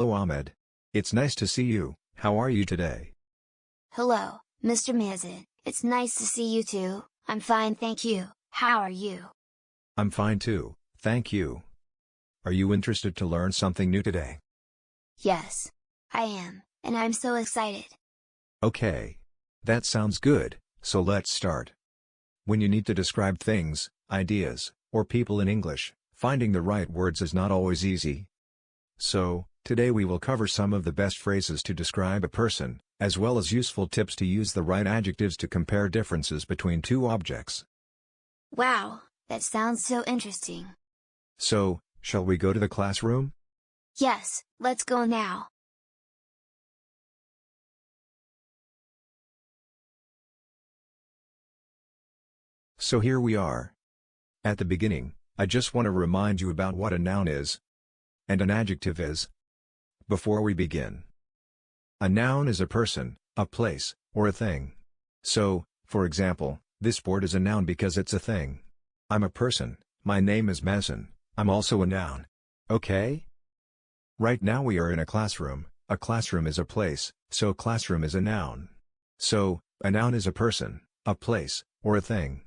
Hello Ahmed. It's nice to see you. How are you today? Hello, Mr. Mazin, it's nice to see you too. I'm fine, thank you. How are you? I'm fine too, thank you. Are you interested to learn something new today? Yes, I am, and I'm so excited. Okay. That sounds good, so let's start. When you need to describe things, ideas, or people in English, finding the right words is not always easy. So, today we will cover some of the best phrases to describe a person, as well as useful tips to use the right adjectives to compare differences between two objects. Wow, that sounds so interesting. So, shall we go to the classroom? Yes, let's go now. So here we are. At the beginning, I just want to remind you about what a noun is and an adjective is. Before we begin, a noun is a person, a place, or a thing. So, for example, this board is a noun because it's a thing. I'm a person, my name is Mason, I'm also a noun. Okay? Right now we are in a classroom is a place, so classroom is a noun. So, a noun is a person, a place, or a thing.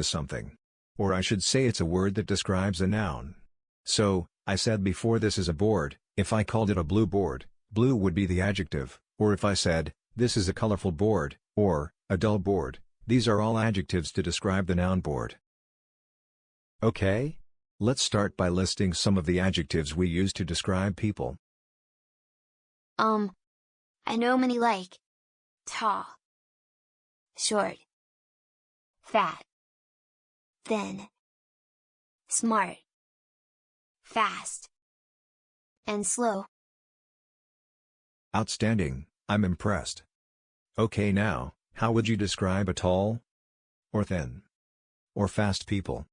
Something. Or I should say it's a word that describes a noun. So, I said before this is a board. If I called it a blue board, blue would be the adjective, or if I said, this is a colorful board, or, a dull board, these are all adjectives to describe the noun board. Okay? Let's start by listing some of the adjectives we use to describe people. I know many like tall, short, fat, thin, smart, fast, and slow. Outstanding, I'm impressed. Okay now, how would you describe a tall, or thin, or fast people?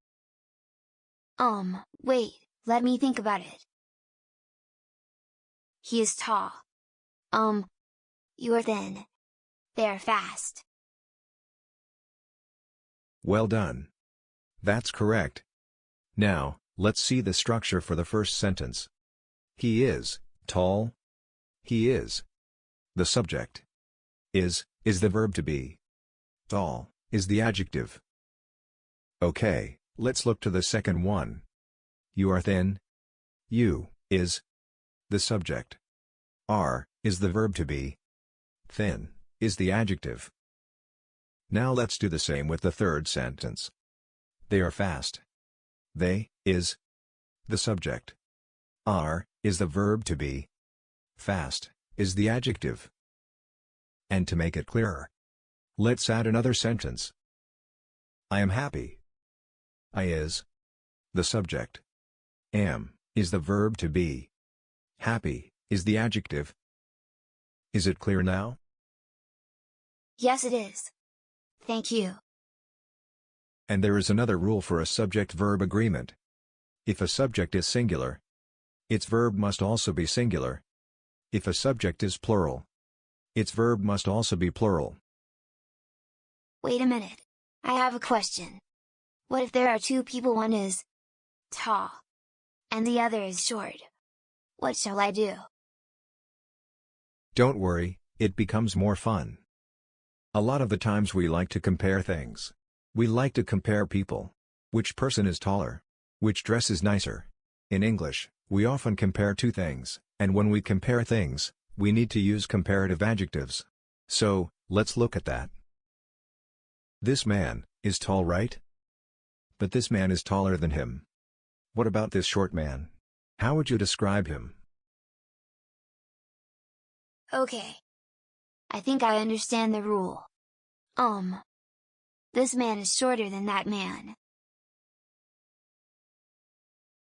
Wait, let me think about it. He is tall. You're thin. They're fast. Well done. That's correct. Now, let's see the structure for the first sentence. He is tall. He is. The subject. Is the verb to be. Tall is the adjective. Okay, let's look to the second one. You are thin. You is the subject. Are is the verb to be. Thin is the adjective. Now let's do the same with the third sentence. They are fast. They is the subject. Are is the verb to be. Fast is the adjective. And to make it clearer, let's add another sentence. I am happy. I is the subject. Am is the verb to be. Happy is the adjective. Is it clear now? Yes, it is. Thank you. And there is another rule for a subject-verb agreement. If a subject is singular, its verb must also be singular. If a subject is plural, its verb must also be plural. Wait a minute. I have a question. What if there are two people, one is tall, and the other is short? What shall I do? Don't worry, it becomes more fun. A lot of the times we like to compare things. We like to compare people. Which person is taller? Which dress is nicer? In English, we often compare two things, and when we compare things, we need to use comparative adjectives. So, let's look at that. This man is tall, right? But this man is taller than him. What about this short man? How would you describe him? Okay. I think I understand the rule. This man is shorter than that man.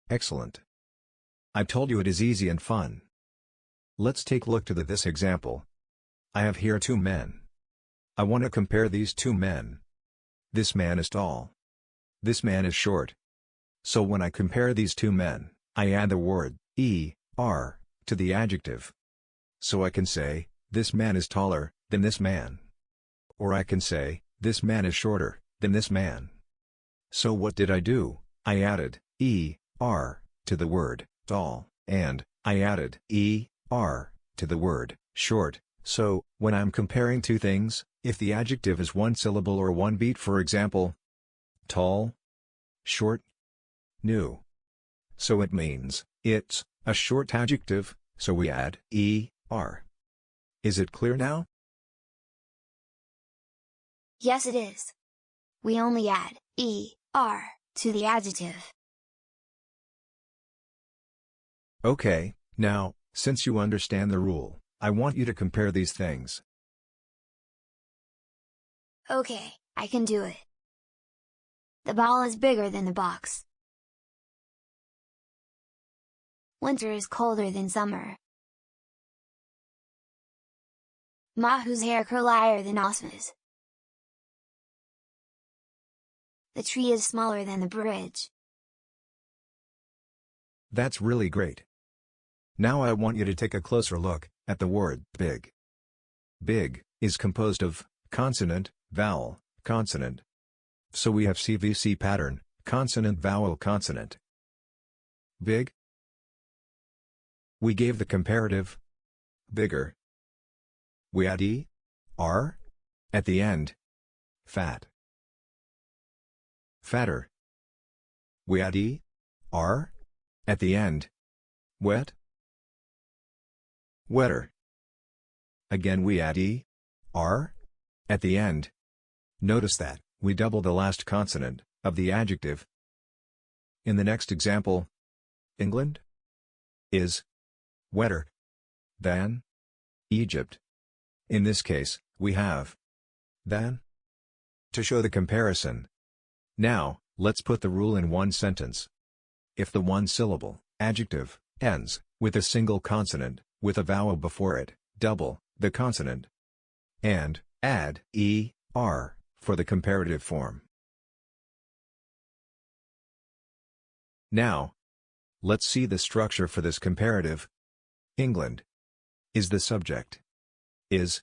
Excellent. I told you it is easy and fun. Let's take a look to this example. I have here two men. I want to compare these two men. This man is tall. This man is short. So when I compare these two men, I add the word er to the adjective. So I can say, this man is taller than this man. Or I can say, this man is shorter than this man. So what did I do? I added er to the word tall, and I added er to the word short, so when I'm comparing two things, if the adjective is one syllable or one beat, for example, tall, short, new. So it means, it's a short adjective, so we add er. Is it clear now? Yes, it is. We only add er to the adjective. Okay, now, since you understand the rule, I want you to compare these things. Okay, I can do it. The ball is bigger than the box. Winter is colder than summer. Mahu's hair curlier than Osma's. The tree is smaller than the bridge. That's really great. Now I want you to take a closer look at the word big. Big is composed of consonant, vowel, consonant. So we have CVC pattern, consonant, vowel, consonant. Big. We gave the comparative bigger. We add r at the end. Fat. Fatter. We add r at the end. Wet. Wetter. Again we add r at the end. Notice that we double the last consonant of the adjective. In the next example, England is wetter than Egypt. In this case, we have than to show the comparison. Now, let's put the rule in one sentence. If the one-syllable adjective ends with a single consonant, with a vowel before it, double the consonant and add er for the comparative form. Now, let's see the structure for this comparative. England is the subject. Is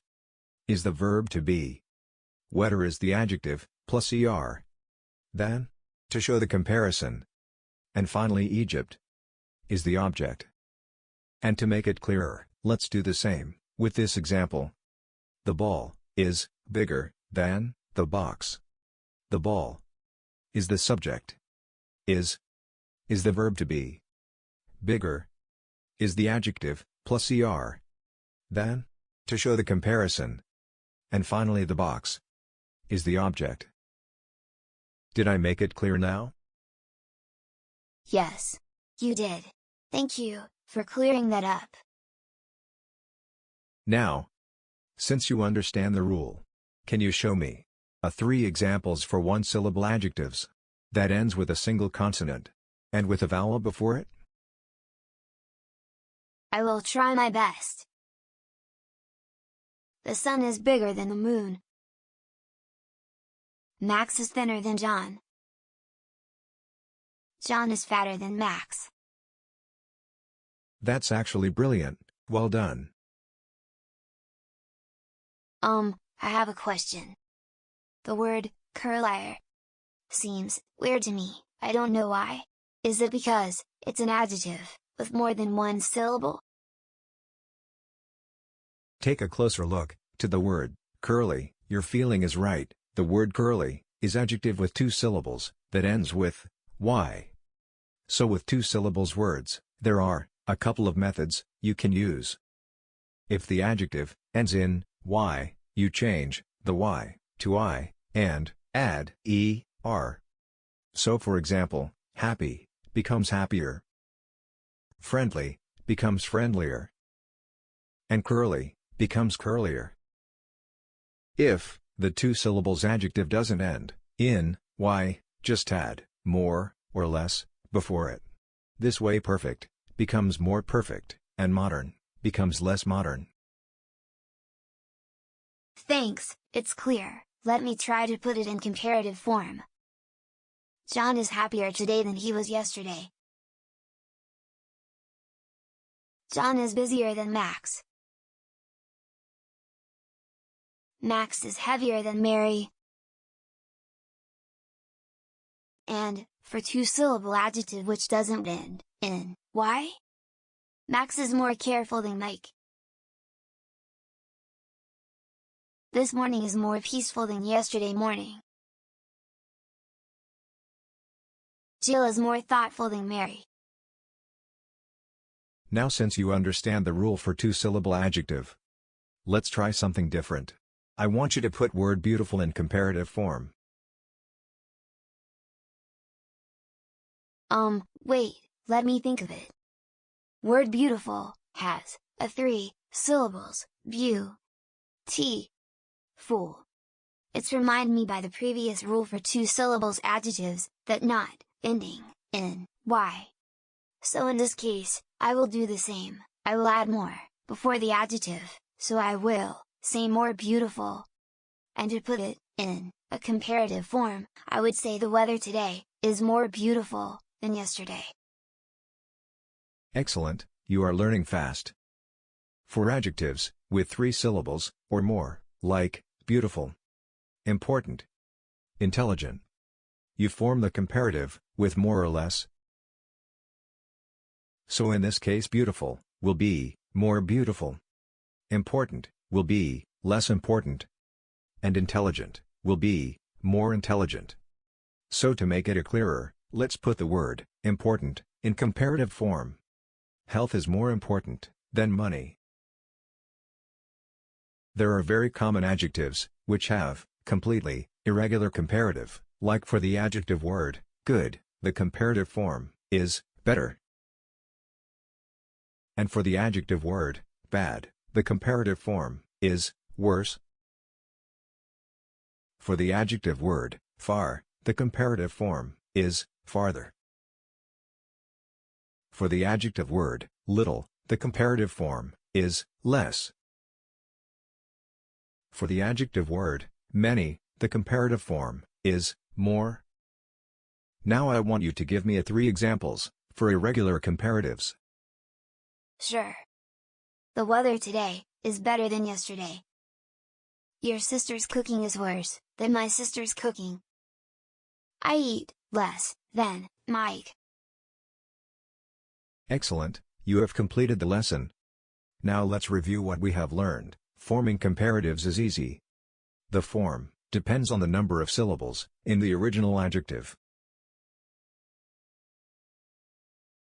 the verb to be. Wetter is the adjective, plus er. Than, to show the comparison. And finally Egypt is the object. And to make it clearer, let's do the same with this example. The ball is bigger than the box. The ball is the subject. Is the verb to be. Bigger is the adjective, plus er. Than, to show the comparison. And finally the box is the object. Did I make it clear now? Yes, you did. Thank you for clearing that up. Now, since you understand the rule, can you show me 3 examples for one-syllable adjectives that ends with a single consonant and with a vowel before it? I will try my best. The sun is bigger than the moon. Max is thinner than John. John is fatter than Max. That's actually brilliant, well done. I have a question. The word, curlier, seems weird to me, I don't know why. Is it because it's an adjective with more than one syllable? Take a closer look to the word, curly. Your feeling is right, the word curly is adjective with 2 syllables, that ends with y. So with 2 syllables words, there are a couple of methods you can use. If the adjective ends in y, you change the y to I, and add er. So for example, happy becomes happier. Friendly becomes friendlier. And curly becomes curlier. If the 2 syllables adjective doesn't end in y, just add more or less before it. This way perfect becomes more perfect, and modern becomes less modern. Thanks, it's clear. Let me try to put it in comparative form. John is happier today than he was yesterday. John is busier than Max. Max is heavier than Mary. And, for 2-syllable adjective which doesn't end in y, Max is more careful than Mike. This morning is more peaceful than yesterday morning. Jill is more thoughtful than Mary. Now since you understand the rule for two-syllable adjective, let's try something different. I want you to put word beautiful in comparative form. Wait, let me think of it. Word beautiful has a 3 syllables, Full. It's remind me by the previous rule for two syllables adjectives, that not ending in y. So in this case, I will do the same, I will add more before the adjective, so I will say more beautiful. And to put it in a comparative form, I would say the weather today is more beautiful than yesterday. Excellent, you are learning fast. For adjectives with 3 syllables or more, like beautiful, important, intelligent, you form the comparative with more or less. So in this case beautiful will be more beautiful, important will be less important, and intelligent will be more intelligent. So to make it clearer, let's put the word important in comparative form. Health is more important than money. There are very common adjectives which have completely irregular comparative, like for the adjective word good, the comparative form is better. And for the adjective word bad, the comparative form is worse. For the adjective word far, the comparative form is farther. For the adjective word little, the comparative form is less. For the adjective word many, the comparative form is more. Now I want you to give me 3 examples for irregular comparatives. Sure. The weather today is better than yesterday. Your sister's cooking is worse than my sister's cooking. I eat less than Mike. Excellent, you have completed the lesson. Now let's review what we have learned. Forming comparatives is easy. The form depends on the number of syllables in the original adjective.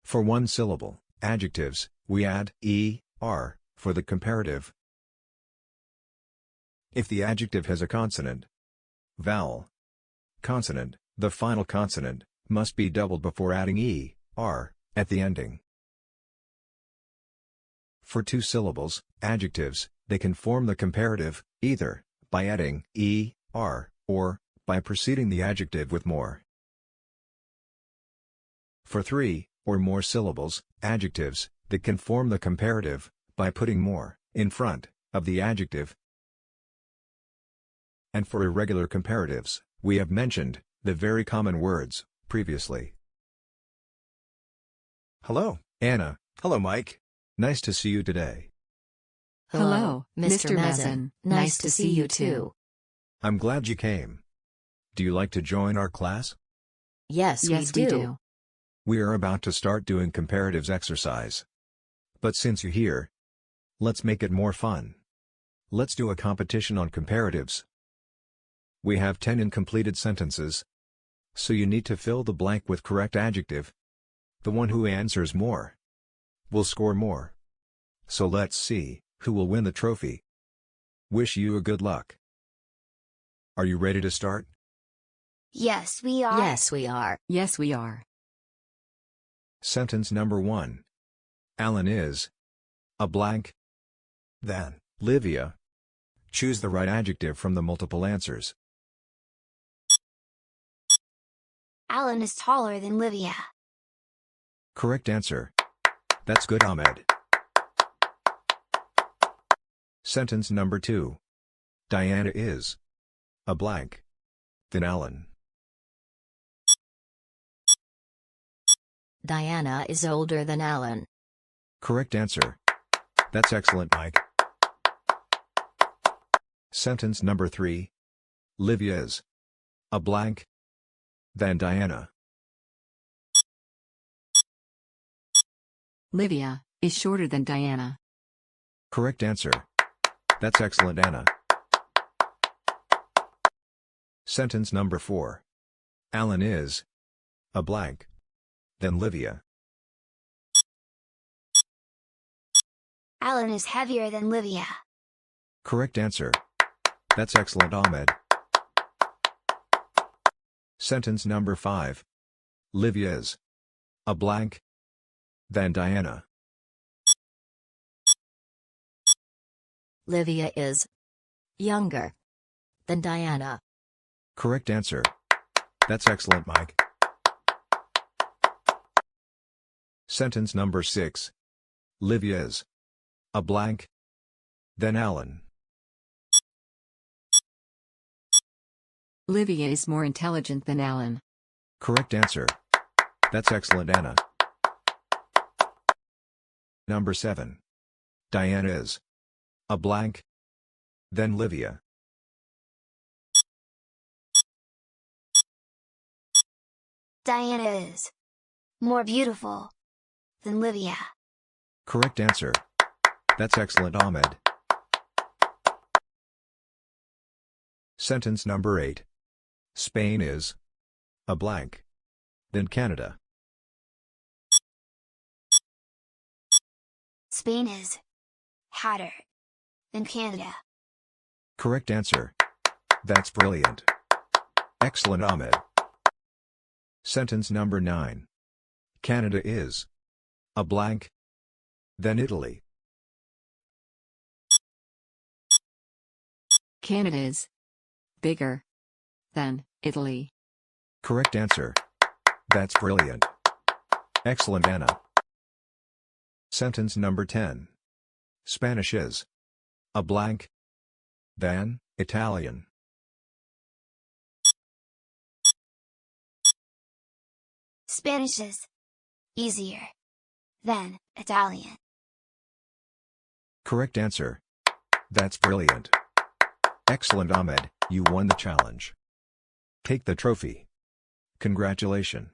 For 1 syllable adjectives, we add er for the comparative. If the adjective has a consonant, vowel, consonant, the final consonant must be doubled before adding er at the ending. For 2 syllables adjectives, they can form the comparative either by adding er or by preceding the adjective with more. For 3 or more syllables adjectives, they can form the comparative by putting more in front of the adjective. And for irregular comparatives, we have mentioned the very common words previously. Hello, Anna. Hello, Mike. Nice to see you today. Hello, Mr. Mazin. Nice to see you too. I'm glad you came. Do you like to join our class? Yes, we do. We are about to start doing comparatives exercise. But since you're here, let's make it more fun. Let's do a competition on comparatives. We have 10 incompleted sentences. So you need to fill the blank with correct adjective. The one who answers more will score more. So let's see who will win the trophy. Wish you a good luck. Are you ready to start? Yes, we are. Yes, we are. Yes, we are. Sentence number 1. Alan is a blank. Then, Livia. Choose the right adjective from the multiple answers. Alan is taller than Livia. Correct answer. That's good, Ahmed. Sentence number 2. Diana is a blank. Then Alan. Diana is older than Alan. Correct answer. That's excellent, Mike. Sentence number 3. Livia is a blank. Then Diana. Livia is shorter than Diana. Correct answer. That's excellent, Anna. Sentence number 4. Alan is a blank. Then Livia. Alan is heavier than Livia. Correct answer. That's excellent, Ahmed. Sentence number 5. Livia is a blank. Then Diana. Livia is younger than Diana. Correct answer. That's excellent, Mike. Sentence number 6. Livia is a blank. Then Alan. Livia is more intelligent than Alan. Correct answer. That's excellent, Anna. Number 7. Diana is a blank. Then Livia. Diana is more beautiful than Livia. Correct answer. That's excellent, Ahmed. Sentence number 8. Spain is a blank. Then Canada. Spain is hotter than Canada. Correct answer. That's brilliant. Excellent, Ahmed. Sentence number 9. Canada is a blank. Then Italy. Canada is bigger than Italy. Correct answer. That's brilliant. Excellent, Anna. Sentence number 10. Spanish is a blank. Then Italian. Spanish is easier than Italian. Correct answer. That's brilliant. Excellent, Ahmed, you won the challenge. Take the trophy. Congratulations.